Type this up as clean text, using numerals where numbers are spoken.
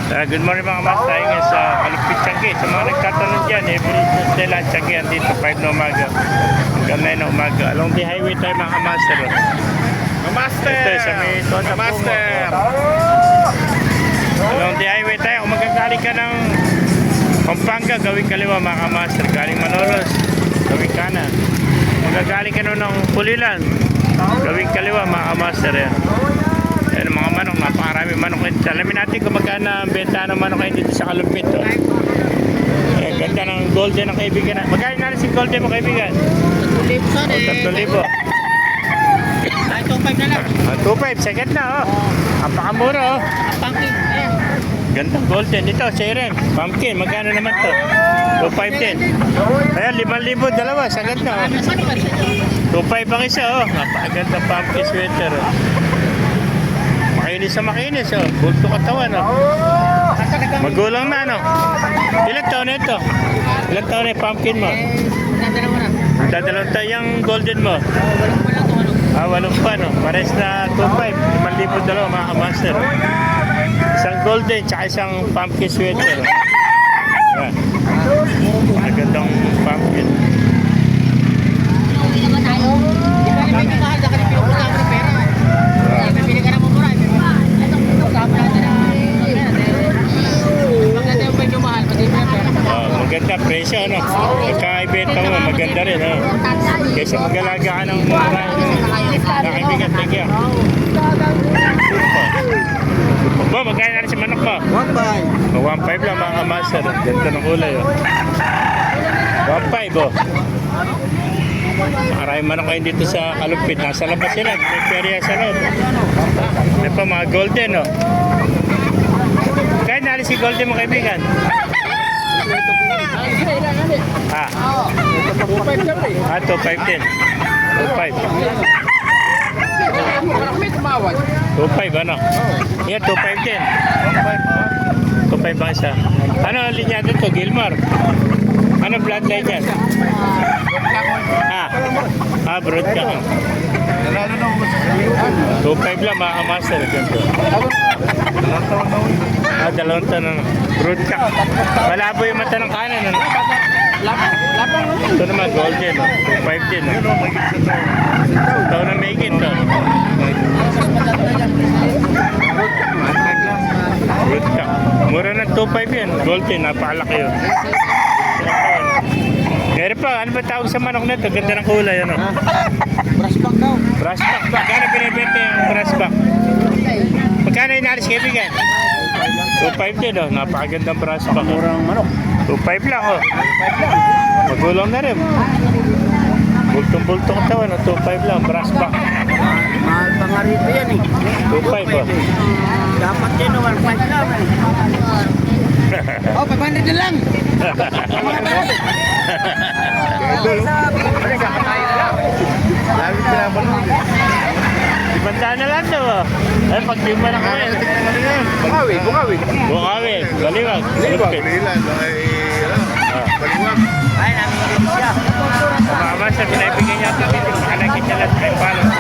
Good morning mga mas, tayo ngayon sa Kalupit Tiangge. Sa mga nagtatanong dyan, every Stella Tiangge andito 5 na umaga hanggang 9 na umaga. Along the highway tayo mga master. Master! Ito sa may Tosa Master! Along the highway tayo, kung magagaling ka ng Pampanga, gawing kaliwa mga master. Galing Malolos, gawing kanan. Magagaling ka nun ng Pulilan, gawing kaliwa mga master. Yan mga manok, napakarami manok. Alamin natin kung magkano ang benta ng manok kayo dito sa Kalupit. Ganda ng golden ng kaibigan. Magkano na si golden mo kaibigan? 3,000 son eh. 3,000. Ay, 2,500 na lang. 2,500, second na Ang pakamura Pumpkin. Ayan. Gandang golden. Ito, siren. Pumpkin, magkano naman to? 2,500 din. Ayan, 5,000 dalawa, sagad na 2,500 ang isa Napakaganda pumpkin sweater Makinis sa makinis Bulto katawan Magulang na Ilang taon na ito? Ilang taon na yung pumpkin mo? Dadala mo na. Dadalawang taon yung golden mo? Walang Walong pa Pares na 2,500 5,000 dalawa mga master Isang golden tsaka isang pumpkin sweater Ayan Magandang pumpkin Hindi naman tayo. Di ba naman yung mahal? Daka na pinupunta mo ng pera. Pili ka na mo mura. Usapan natin na maganda yung medyo mahal. Pati mo yung pera. Maganda presyo Pagka-ibenta mo maganda rin Kaysa mag-alaga ka ng nakaibigan tingya Bo, magkano na rin si manok mo? 1,500. 1,500 lang mga master Ganda ng kulay 1,500 Maraming manok kayo dito sa Kalupit Nasa labas sila, may perya sa loob May pa mga golden Kaya na rin si golden mo kaibigan 2,500 din 2,500 2,500 ano? Yan, 2,500 din 2,500 ba isa? Ano ang linya dito? Gilmar? Ano bloodline yan? Brood ka 2,500 lang mga master ganito 2 taon na brood ka malabo yung mata ng kanan ito naman golden 2,500 din taon na may higit brood ka mura ng 2,500 yan golden napakalaki yun meron pa ano ba tawag sa manok na ito ganda ng kulay Brushback daw. Brushback ba? Magkano binibenta yung brushback? Magkano inalis kaibigan? 2,500 din napakagandang brushback Murang manok. 2,500 lang Magulang na rin Bultong-bultong katawan 2,500 lang brushback Mahal pa nga rito yan 2,500 Dapat yan 1,500 lang 500 na lang. Ibanda na lang daw Ay, pag di mo na kami Bukawi. Bukawi, baliwag Lupit Ay, namin siya. Mama, sa pinaibigyan niya ito dito Makalagin niya lahat may balance